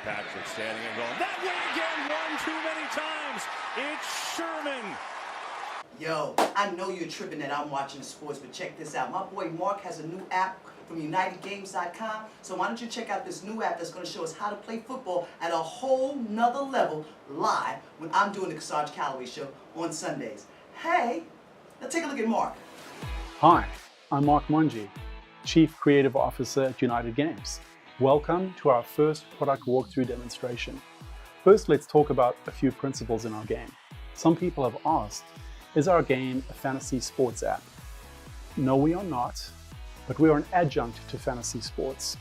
Fitzpatrick standing and going that way again, one too many times. It's Sherman. Yo, I know you're tripping that I'm watching sports, but check this out. My boy Mark has a new app from UnitedGames.com. So why don't you check out this new app that's going to show us how to play football at a whole nother level live when I'm doing the Calloway show on Sundays. Hey, let's take a look at Mark. Hi, I'm Mark Monji, Chief Creative Officer at United Games. Welcome to our first product walkthrough demonstration. First, let's talk about a few principles in our game. Some people have asked, is our game a fantasy sports app? No, we are not, but we are an adjunct to fantasy sports.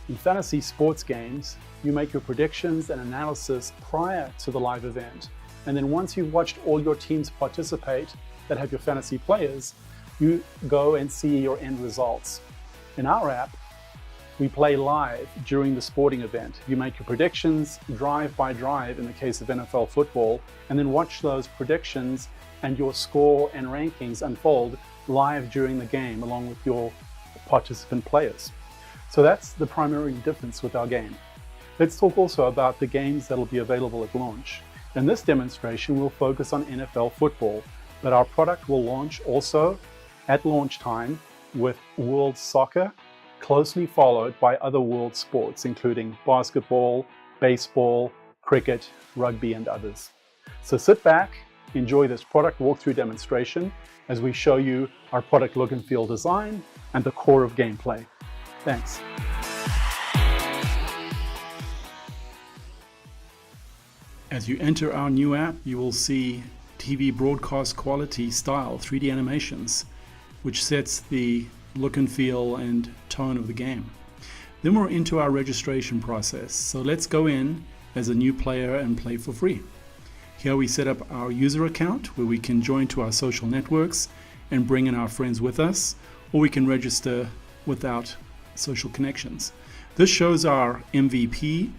In fantasy sports games, you make your predictions and analysis prior to the live event. And then once you've watched all your teams participate that have your fantasy players, you go and see your end results. In our app, we play live during the sporting event. You make your predictions drive by drive in the case of NFL football, and then watch those predictions and your score and rankings unfold live during the game along with your participant players. So that's the primary difference with our game. Let's talk also about the games that'll be available at launch. In this demonstration, we'll focus on NFL football, but our product will launch also at launch time with World Soccer, closely followed by other world sports, including basketball, baseball, cricket, rugby, and others. So sit back, enjoy this product walkthrough demonstration as we show you our product look and feel design and the core of gameplay. Thanks. As you enter our new app, you will see TV broadcast quality style 3D animations, which sets the look and feel and tone of the game. Then we're into our registration process. So let's go in as a new player and play for free. Here we set up our user account where we can join to our social networks and bring in our friends with us, or we can register without social connections. This shows our MVP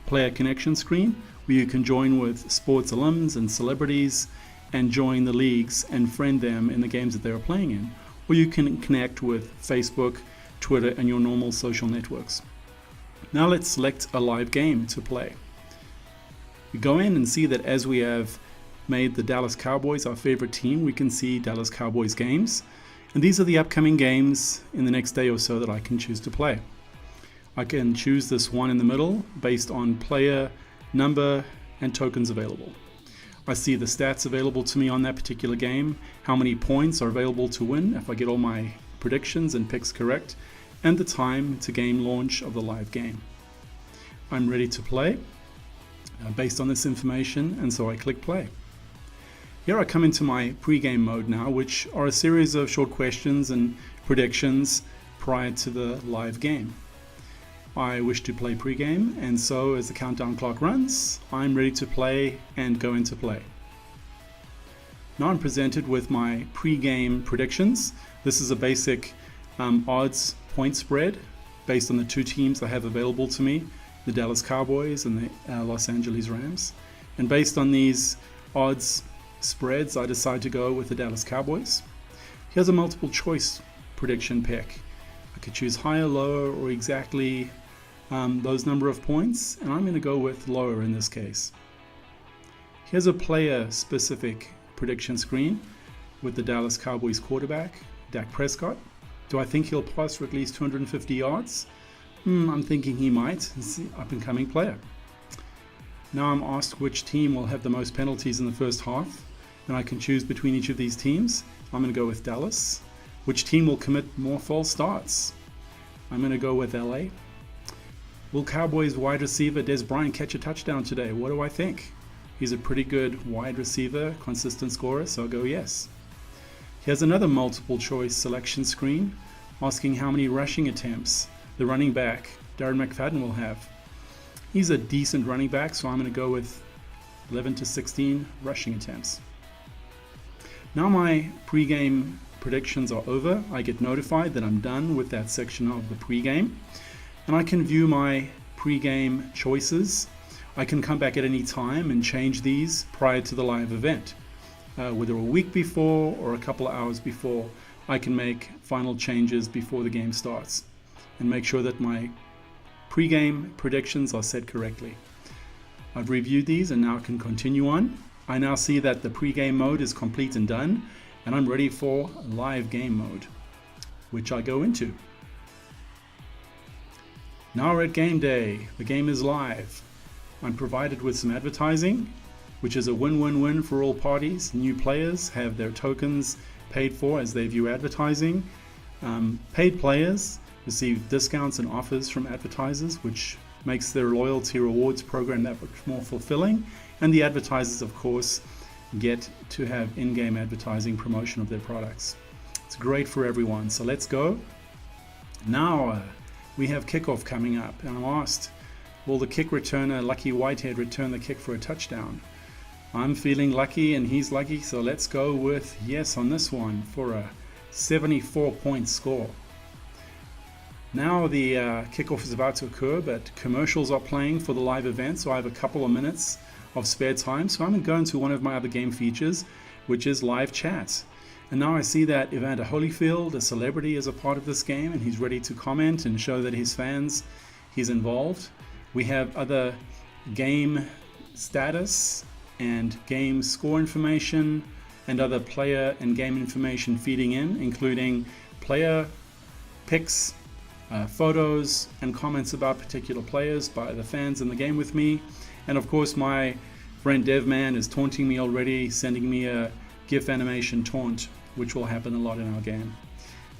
player connection screen where you can join with sports alums and celebrities and join the leagues and friend them in the games that they are playing in. Or you can connect with Facebook, Twitter, and your normal social networks. Now let's select a live game to play. We go in and see that as we have made the Dallas Cowboys our favorite team, we can see Dallas Cowboys games. And these are the upcoming games in the next day or so that I can choose to play. I can choose this one in the middle based on player, number, and tokens available. I see the stats available to me on that particular game, how many points are available to win if I get all my predictions and picks correct, and the time to game launch of the live game. I'm ready to play based on this information, and so I click play. Here I come into my pre-game mode now, which are a series of short questions and predictions prior to the live game. I wish to play pre-game, and so as the countdown clock runs, I'm ready to play and go into play. Now I'm presented with my pre-game predictions. This is a basic odds point spread based on the two teams I have available to me, the Dallas Cowboys and the Los Angeles Rams. And based on these odds spreads, I decide to go with the Dallas Cowboys. Here's a multiple choice prediction pick. I could choose higher, lower, or exactly those number of points, and I'm going to go with lower in this case. Here's a player specific prediction screen with the Dallas Cowboys quarterback, Dak Prescott. Do I think he'll pass for at least 250 yards? I'm thinking he might. It's the up and coming player. Now I'm asked which team will have the most penalties in the first half, and I can choose between each of these teams. I'm going to go with Dallas. Which team will commit more false starts? I'm going to go with LA. Will Cowboys wide receiver Des Bryant catch a touchdown today? What do I think? He's a pretty good wide receiver, consistent scorer, so I'll go yes. Here's another multiple choice selection screen asking how many rushing attempts the running back, Darren McFadden, will have. He's a decent running back, so I'm going to go with 11 to 16 rushing attempts. Now my pre-game predictions are over. I get notified that I'm done with that section of the pre-game. And I can view my pre-game choices. I can come back at any time and change these prior to the live event. Whether a week before or a couple of hours before, I can make final changes before the game starts and make sure that my Pre-game predictions are set correctly. I've reviewed these and now can continue on. I now see that the pre-game mode is complete and done, and I'm ready for live game mode, which I go into. Now we're at game day. The game is live. I'm provided with some advertising, which is a win-win-win for all parties. New players have their tokens paid for as they view advertising. Paid players receive discounts and offers from advertisers, which makes their loyalty rewards program that much more fulfilling. And the advertisers, of course, get to have in-game advertising promotion of their products. It's great for everyone. So let's go. Now we have kickoff coming up, and I'm asked, will the kick returner, Lucky Whitehead, return the kick for a touchdown? I'm feeling lucky and he's lucky, so let's go with yes on this one for a 74-point score. Now the kickoff is about to occur, but commercials are playing for the live event, so I have a couple of minutes of spare time. So I'm going to go into one of my other game features, which is live chat. And now I see that Evander Holyfield, a celebrity, is a part of this game, and he's ready to comment and show that his fans he's involved. We have other game status and game score information and other player and game information feeding in, including player picks, photos and comments about particular players by the fans in the game with me. And of course my friend Devman is taunting me already, sending me a GIF animation taunt, which will happen a lot in our game.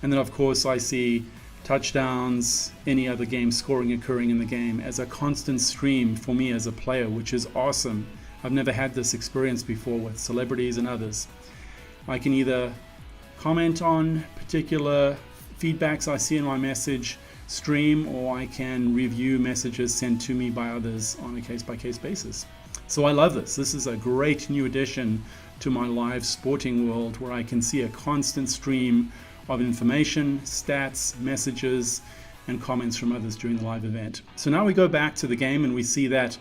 And then of course I see touchdowns, any other game scoring occurring in the game as a constant stream for me as a player, which is awesome. I've never had this experience before with celebrities and others. I can either comment on particular feedbacks I see in my message stream, or I can review messages sent to me by others on a case-by-case basis. So I love this. This is a great new addition to my live sporting world, where I can see a constant stream of information, stats, messages, and comments from others during the live event. So now we go back to the game and we see that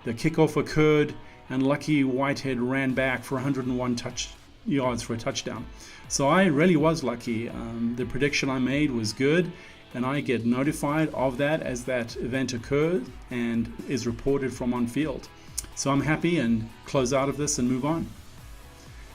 the kickoff occurred and Lucky Whitehead ran back for 101 yards for a touchdown. So I really was lucky. The prediction I made was good, and I get notified of that as that event occurred and is reported from on field. So I'm happy and close out of this and move on.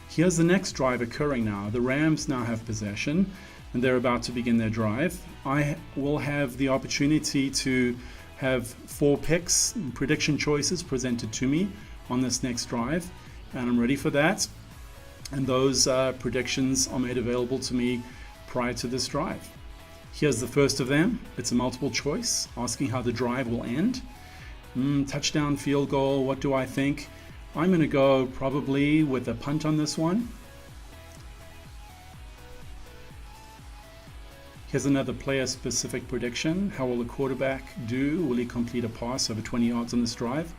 Here's the next drive occurring now. The Rams now have possession and they're about to begin their drive. I will have the opportunity to have 4 picks, prediction choices presented to me on this next drive, and I'm ready for that. And those predictions are made available to me prior to this drive. Here's the first of them. It's a multiple choice asking how the drive will end. Touchdown, field goal, what do I think? I'm going to go probably with a punt on this one. Here's another player-specific prediction. How will the quarterback do? Will he complete a pass over 20 yards on this drive?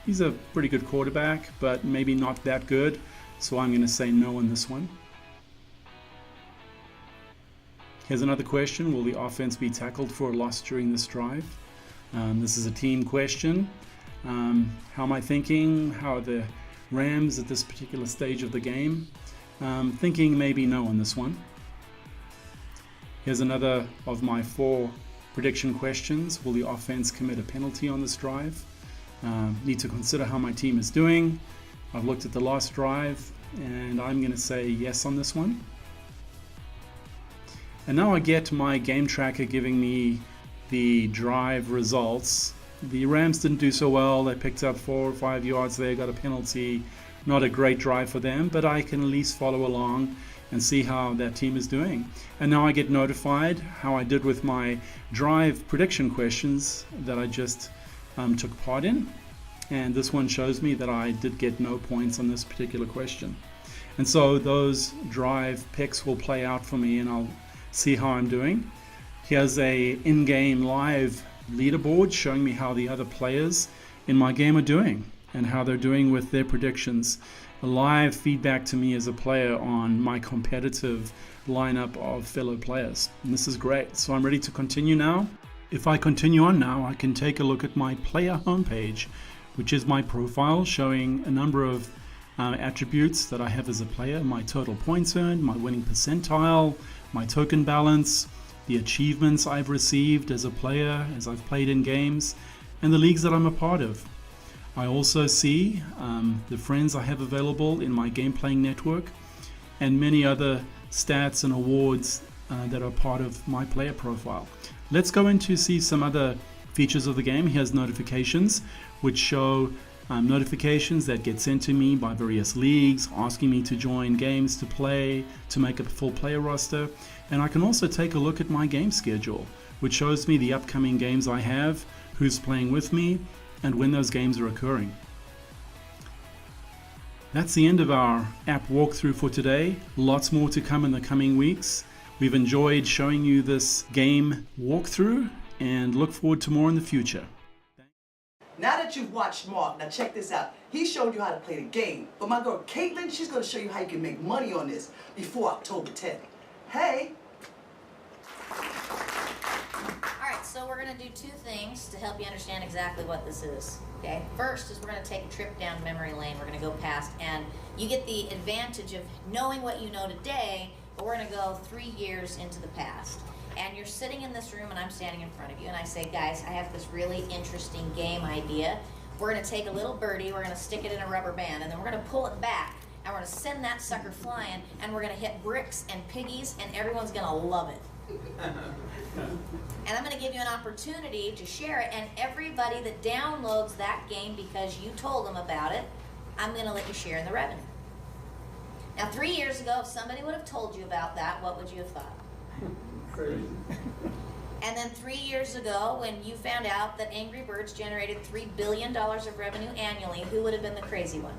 He's a pretty good quarterback, but maybe not that good. So I'm going to say no on this one. Here's another question. Will the offense be tackled for a loss during this drive? This is a team question. How am I thinking? How are the Rams at this particular stage of the game? Thinking maybe no on this one. Here's another of my 4 prediction questions. Will the offense commit a penalty on this drive? Need to consider how my team is doing. I've looked at the last drive and I'm going to say yes on this one. And now I get my game tracker giving me the drive results. The Rams didn't do so well. They picked up 4 or 5 yards there, got a penalty. Not a great drive for them, but I can at least follow along and see how that team is doing. And now I get notified how I did with my drive prediction questions that I just took part in. And this one shows me that I did get no points on this particular question. And so those drive picks will play out for me and I'll see how I'm doing. Here's a in-game live leaderboard showing me how the other players in my game are doing and how they're doing with their predictions. A live feedback to me as a player on my competitive lineup of fellow players. And this is great. So I'm ready to continue now. If I continue on now, I can take a look at my player homepage, which is my profile showing a number of attributes that I have as a player: my total points earned, my winning percentile, my token balance, the achievements I've received as a player, as I've played in games, and the leagues that I'm a part of. I also see the friends I have available in my game playing network and many other stats and awards that are part of my player profile. Let's go in to see some other features of the game. Here's notifications, which show notifications that get sent to me by various leagues, asking me to join games to play, to make a full player roster. And I can also take a look at my game schedule, which shows me the upcoming games I have, who's playing with me, and when those games are occurring. That's the end of our app walkthrough for today. Lots more to come in the coming weeks. We've enjoyed showing you this game walkthrough and look forward to more in the future. Now that you've watched Mark, now check this out. He showed you how to play the game. But my girl Caitlin, she's going to show you how you can make money on this before October 10th. Hey! Alright, so we're going to do two things to help you understand exactly what this is. Okay? First is we're going to take a trip down memory lane. We're going to go past, and you get the advantage of knowing what you know today, but we're going to go 3 years into the past. And you're sitting in this room and I'm standing in front of you and I say, guys, I have this really interesting game idea. We're going to take a little birdie, we're going to stick it in a rubber band, and then we're going to pull it back and we're going to send that sucker flying, and we're going to hit bricks and piggies, and everyone's going to love it. And I'm going to give you an opportunity to share it, and everybody that downloads that game because you told them about it, I'm going to let you share in the revenue. Now 3 years ago, if somebody would have told you about that, what would you have thought? Crazy. And then 3 years ago, when you found out that Angry Birds generated $3 billion of revenue annually, who would have been the crazy one?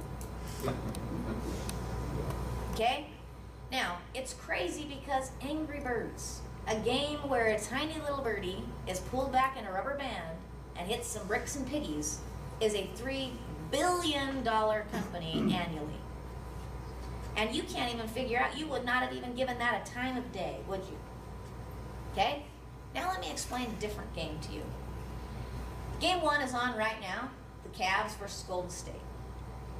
Okay? Now, it's crazy because Angry Birds, a game where a tiny little birdie is pulled back in a rubber band and hits some bricks and piggies, is a $3 billion company annually. And you can't even figure out, you would not have even given that a time of day, would you? Okay? Now let me explain a different game to you. Game 1 is on right now, the Cavs versus Golden State.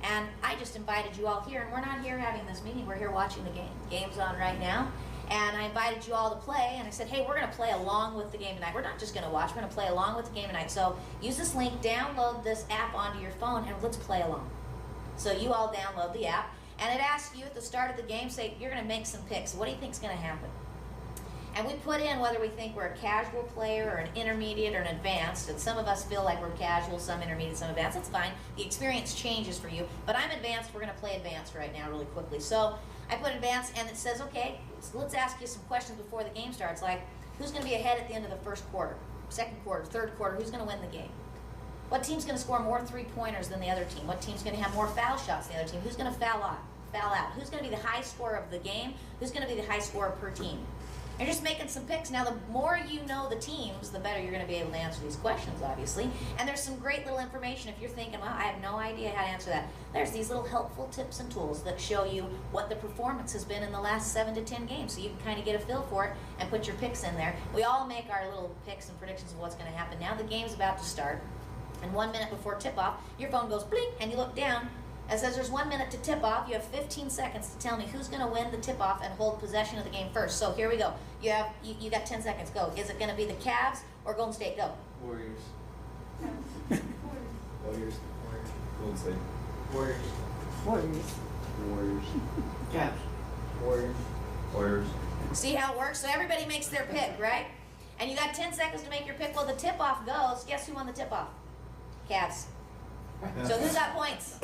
And I just invited you all here, and we're not here having this meeting, we're here watching the game. Game's on right now, and I invited you all to play, and I said, hey, we're going to play along with the game tonight. We're not just going to watch, we're going to play along with the game tonight. So use this link, download this app onto your phone, and let's play along. So you all download the app, and it asks you at the start of the game, say, you're going to make some picks. What do you think is going to happen? And we put in whether we think we're a casual player or an intermediate or an advanced, and some of us feel like we're casual, some intermediate, some advanced. That's fine. The experience changes for you. But I'm advanced. We're going to play advanced right now really quickly. So I put advanced, and it says, okay, so let's ask you some questions before the game starts, like who's going to be ahead at the end of the first quarter, second quarter, third quarter, who's going to win the game? What team's going to score more three-pointers than the other team? What team's going to have more foul shots than the other team? Who's going to foul out? Who's going to be the high scorer of the game? Who's going to be the high scorer per team? You're just making some picks. Now, the more you know the teams, the better you're going to be able to answer these questions, obviously. And there's some great little information. If you're thinking, well, I have no idea how to answer that, there's these little helpful tips and tools that show you what the performance has been in the last 7 to 10 games, so you can kind of get a feel for it and put your picks in there. We all make our little picks and predictions of what's going to happen. Now the game's about to start, and 1 minute before tip-off, your phone goes blink, and you look down. It says there's 1 minute to tip off. You have 15 seconds to tell me who's going to win the tip off and hold possession of the game first. So here we go. You got 10 seconds. Go. Is it going to be the Cavs or Golden State? Go. Warriors. Warriors. Golden State. Warriors. Warriors. Cavs. Warriors. Warriors. See how it works? So everybody makes their pick, right? And you got 10 seconds to make your pick. Well, the tip off goes. Guess who won the tip off? Cavs. So who got points?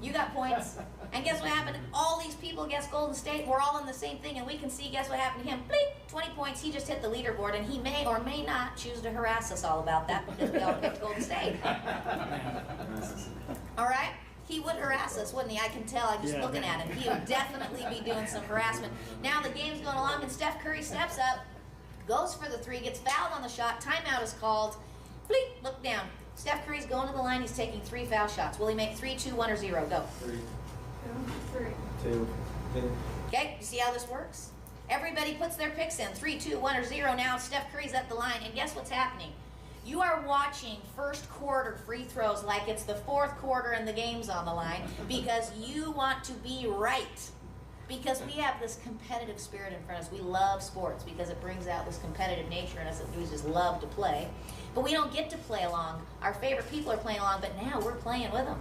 You got points. And guess what happened? All these people guessed Golden State. We're all in the same thing, and we can see, guess what happened to him? Blink, 20 points. He just hit the leaderboard, and he may or may not choose to harass us all about that because we all picked Golden State. All right? He would harass us, wouldn't he? I can tell. I'm just looking at him. He would definitely be doing some harassment. Now the game's going along, and Steph Curry steps up, goes for the three, gets fouled on the shot. Timeout is called. Blink, look down. Steph Curry's going to the line. He's taking 3 foul shots. Will he make 3, 2, 1, or 0? Go. 3. 2. Okay, you see how this works? Everybody puts their picks in. 3, 2, 1, or 0. Now Steph Curry's at the line, and guess what's happening? You are watching first quarter free throws like it's the fourth quarter and the game's on the line because you want to be right. because we have this competitive spirit in front of us. We love sports because it brings out this competitive nature in us that we just love to play. But we don't get to play along. Our favorite people are playing along, but now we're playing with them.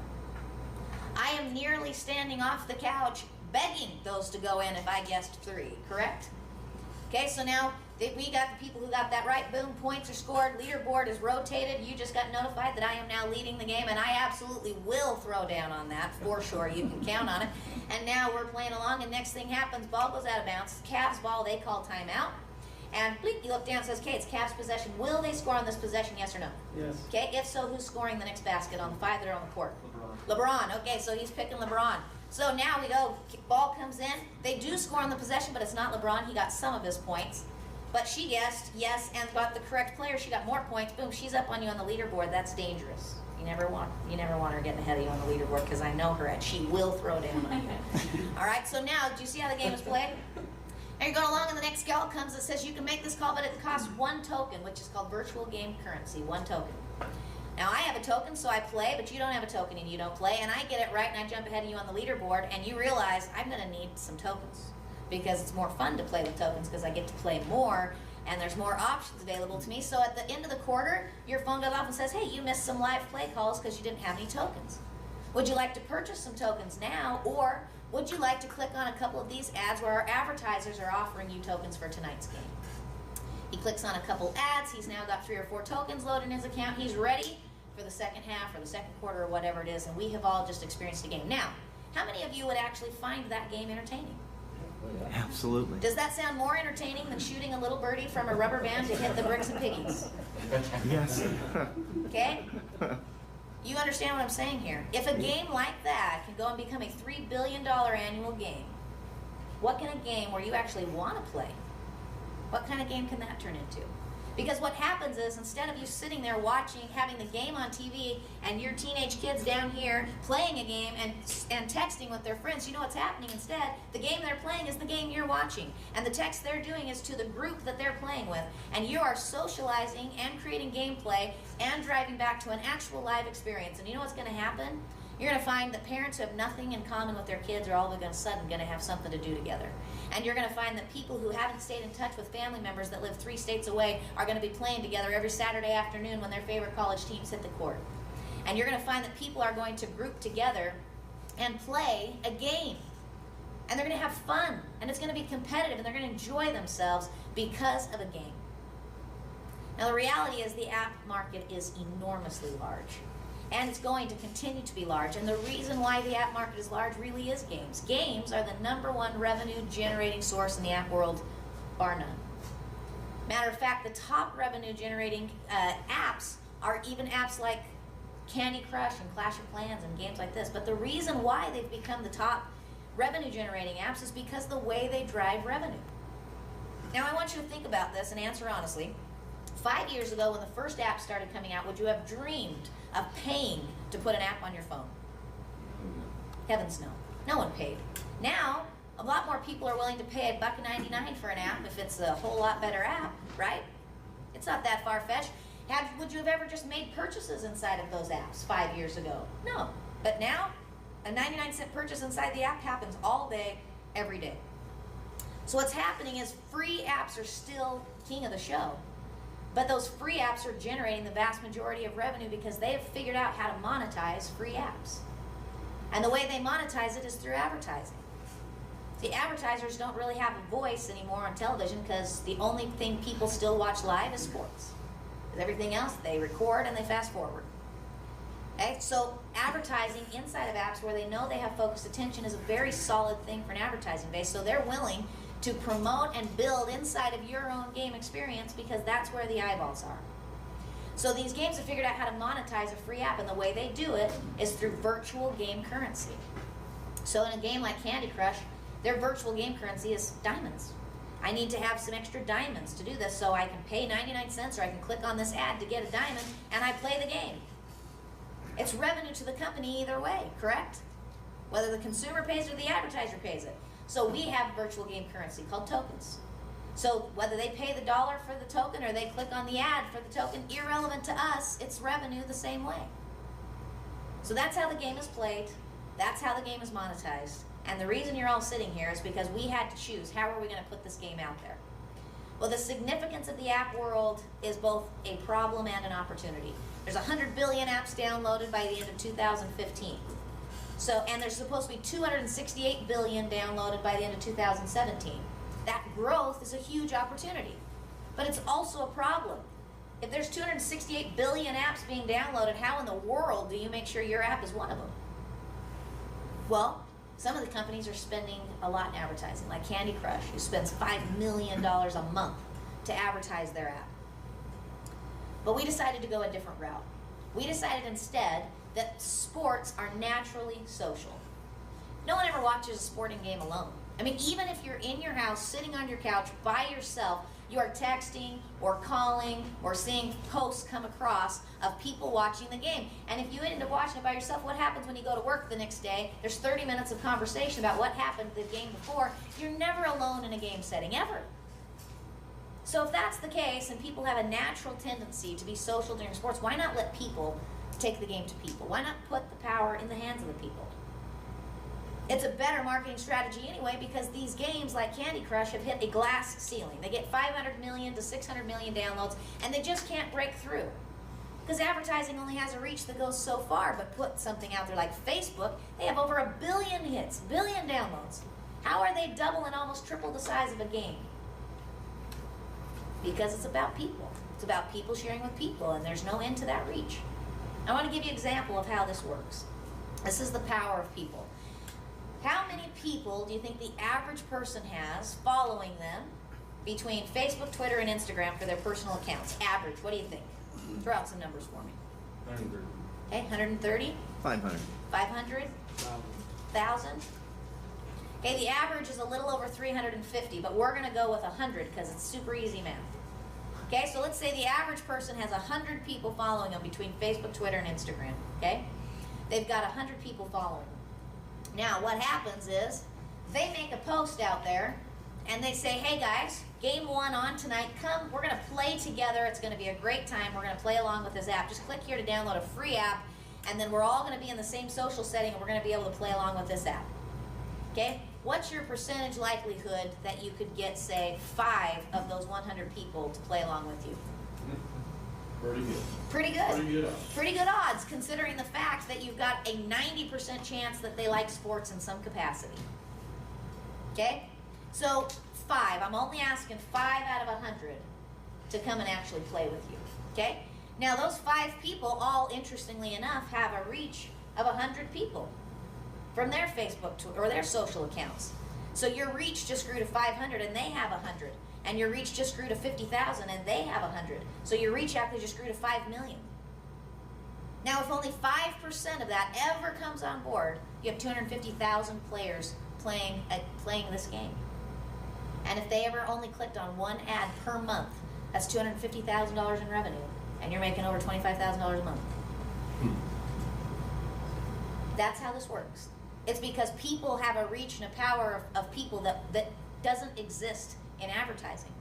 I am nearly standing off the couch begging those to go in if I guessed 3, correct? Okay, so now we got the people who got that right. Boom, points are scored. Leaderboard is rotated. You just got notified that I am now leading the game, and I absolutely will throw down on that for sure. You can count on it. And now we're playing along, and next thing happens, ball goes out of bounds. Cavs ball, they call timeout. And bleep, you look down and says, okay, it's Cavs possession. Will they score on this possession, yes or no? Yes. Okay, if so, who's scoring the next basket on the 5 that are on the court? LeBron. Okay, so he's picking LeBron. So now we go, ball comes in. They do score on the possession, but it's not LeBron. He got some of his points. But she guessed yes and got the correct player. She got more points. Boom, she's up on you on the leaderboard. That's dangerous. You never want her getting ahead of you on the leaderboard because I know her and she will throw down on you. All right, so now, do you see how the game is played? Now you're going along and the next call comes that says you can make this call, but it costs 1 token, which is called virtual game currency, 1 token. Now I have a token, so I play, but you don't have a token and you don't play, and I get it right and I jump ahead of you on the leaderboard, and you realize I'm going to need some tokens because it's more fun to play with tokens because I get to play more and there's more options available to me. So at the end of the quarter, your phone goes off and says, hey, you missed some live play calls because you didn't have any tokens. Would you like to purchase some tokens now, or would you like to click on a couple of these ads where our advertisers are offering you tokens for tonight's game? He clicks on a couple ads. He's now got 3 or 4 tokens loaded in his account. He's ready for the second half or the second quarter or whatever it is, and we have all just experienced a game. Now, how many of you would actually find that game entertaining? Absolutely. Does that sound more entertaining than shooting a little birdie from a rubber band to hit the bricks and piggies? Yes. Okay? You understand what I'm saying here? If a game like that can go and become a $3 billion annual game, what can a game where you actually want to play, what kind of game can that turn into? Because what happens is, instead of you sitting there watching, having the game on TV, and your teenage kids down here playing a game and texting with their friends, you know what's happening instead? The game they're playing is the game you're watching. And the text they're doing is to the group that they're playing with. And you are socializing and creating gameplay and driving back to an actual live experience. And you know what's going to happen? You're going to find that parents who have nothing in common with their kids are all of a sudden going to have something to do together. And you're going to find that people who haven't stayed in touch with family members that live 3 states away are going to be playing together every Saturday afternoon when their favorite college teams hit the court. And you're going to find that people are going to group together and play a game. And they're going to have fun. And it's going to be competitive. And they're going to enjoy themselves because of a game. Now the reality is the app market is enormously large. And it's going to continue to be large. And the reason why the app market is large really is games. Games are the #1 revenue generating source in the app world, bar none. Matter of fact, the top revenue generating apps are even apps like Candy Crush and Clash of Clans and games like this. But the reason why they've become the top revenue generating apps is because the way they drive revenue. Now I want you to think about this and answer honestly. 5 years ago when the first app started coming out, would you have dreamed of paying to put an app on your phone? Heavens no. No one paid. Now, a lot more people are willing to pay $1.99 for an app if it's a whole lot better app, right? It's not that far-fetched. Would you have ever just made purchases inside of those apps 5 years ago? No. But now, a 99-cent purchase inside the app happens all day, every day. So what's happening is free apps are still king of the show. But those free apps are generating the vast majority of revenue because they have figured out how to monetize free apps. And the way they monetize it is through advertising. The advertisers don't really have a voice anymore on television because the only thing people still watch live is sports. Because everything else, they record and they fast forward. Okay? So advertising inside of apps where they know they have focused attention is a very solid thing for an advertising base. So they're willing to promote and build inside of your own game experience because that's where the eyeballs are. So these games have figured out how to monetize a free app, and the way they do it is through virtual game currency. So in a game like Candy Crush, their virtual game currency is diamonds. I need to have some extra diamonds to do this, so I can pay 99 cents or I can click on this ad to get a diamond, and I play the game. It's revenue to the company either way, correct? Whether the consumer pays or the advertiser pays it. So we have virtual game currency called tokens. So whether they pay the $1 for the token or they click on the ad for the token, irrelevant to us, it's revenue the same way. So that's how the game is played. That's how the game is monetized. And the reason you're all sitting here is because we had to choose, how are we going to put this game out there? Well, the significance of the app world is both a problem and an opportunity. There's 100 billion apps downloaded by the end of 2015. So, and there's supposed to be 268 billion downloaded by the end of 2017. That growth is a huge opportunity, but it's also a problem. If there's 268 billion apps being downloaded, how in the world do you make sure your app is one of them? Well, some of the companies are spending a lot in advertising, like Candy Crush, who spends $5 million a month to advertise their app. But we decided to go a different route. We decided instead that sports are naturally social. No one ever watches a sporting game alone. I mean, even if you're in your house, sitting on your couch by yourself, you are texting or calling or seeing posts come across of people watching the game. And if you end up watching it by yourself, what happens when you go to work the next day? There's 30 minutes of conversation about what happened the game before. You're never alone in a game setting, ever. So if that's the case, and people have a natural tendency to be social during sports, why not let people take the game to people? Why not put the power in the hands of the people? It's a better marketing strategy anyway, because these games like Candy Crush have hit a glass ceiling. They get 500 million to 600 million downloads, and they just can't break through. Because advertising only has a reach that goes so far, but put something out there like Facebook, they have over 1 billion hits, billion downloads. How are they double and almost triple the size of a game? Because it's about people. It's about people sharing with people, and there's no end to that reach. I want to give you an example of how this works. This is the power of people. How many people do you think the average person has following them between Facebook, Twitter, and Instagram for their personal accounts? Average, what do you think? Throw out some numbers for me. 130. Okay, 130? 500. 500? 1,000? Okay, the average is a little over 350, but we're going to go with 100 because it's super easy math. Okay, so let's say the average person has 100 people following them between Facebook, Twitter, and Instagram. Okay? They've got 100 people following them. Now, what happens is they make a post out there and they say, hey guys, game 1 on tonight. Come, we're going to play together. It's going to be a great time. We're going to play along with this app. Just click here to download a free app, and then we're all going to be in the same social setting, and we're going to be able to play along with this app. Okay? What's your percentage likelihood that you could get, say, 5 of those 100 people to play along with you? Pretty good. Pretty good. Pretty good odds. Pretty good odds, considering the fact that you've got a 90% chance that they like sports in some capacity. Okay? So 5. I'm only asking 5 out of 100 to come and actually play with you. Okay? Now those 5 people, all interestingly enough, have a reach of 100 people from their Facebook or their social accounts. So your reach just grew to 500 and they have 100. And your reach just grew to 50,000 and they have 100. So your reach actually just grew to 5 million. Now if only 5% of that ever comes on board, you have 250,000 players playing this game. And if they ever only clicked on one ad per month, that's $250,000 in revenue. And you're making over $25,000 a month. That's how this works. It's because people have a reach and a power of people that doesn't exist in advertising.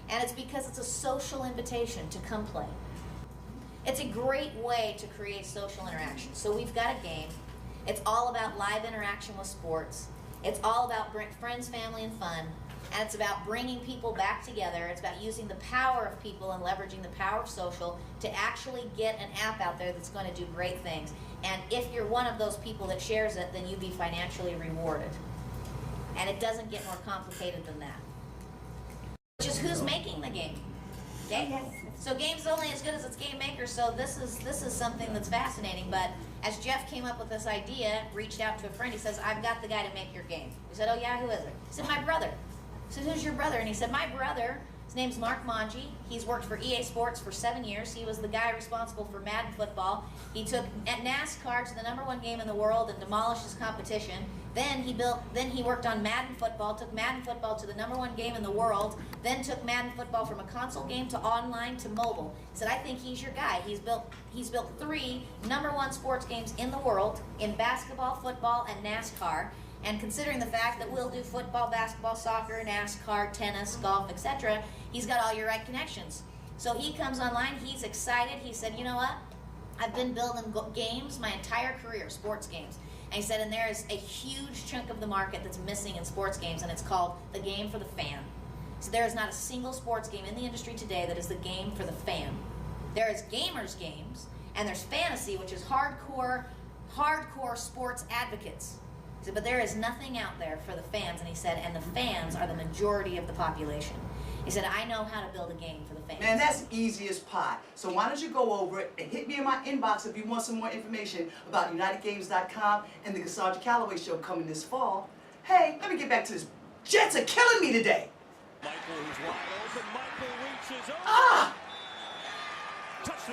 And it's because it's a social invitation to come play. It's a great way to create social interaction. So we've got a game. It's all about live interaction with sports. It's all about friends, family, and fun. And it's about bringing people back together. It's about using the power of people and leveraging the power of social to actually get an app out there that's going to do great things. And if you're one of those people that shares it, then you'd be financially rewarded. And it doesn't get more complicated than that. Which is who's making the game. Okay? So game's only as good as its game maker, so this is something that's fascinating. But as Jeff came up with this idea, reached out to a friend, he says, I've got the guy to make your game. We said, oh yeah, who is it? He said, my brother. I said, who's your brother? And he said, my brother, his name's Mark Mongi. He's worked for EA Sports for 7 years. He was the guy responsible for Madden football. He took NASCAR to the #1 game in the world and demolished his competition. Then he worked on Madden football, took Madden football to the #1 game in the world, then took Madden football from a console game to online to mobile. He said, I think he's your guy. He's built 3 #1 sports games in the world in basketball, football, and NASCAR. And considering the fact that we'll do football, basketball, soccer, NASCAR, tennis, golf, etc., he's got all your right connections. So he comes online, he's excited. He said, you know what? I've been building games my entire career, sports games. And he said, and there is a huge chunk of the market that's missing in sports games, and it's called the game for the fan. So there is not a single sports game in the industry today that is the game for the fan. There is gamers games, and there's fantasy, which is hardcore sports advocates. He said, but there is nothing out there for the fans, and he said, and the fans are the majority of the population. He said, I know how to build a game for the fans. Man, that's easy as pie. So why don't you go over it and hit me in my inbox if you want some more information about UnitedGames.com and the Cosandra Calloway show coming this fall. Hey, let me get back to this. Jets are killing me today. Michael, who's wide open. Michael reaches over. Ah!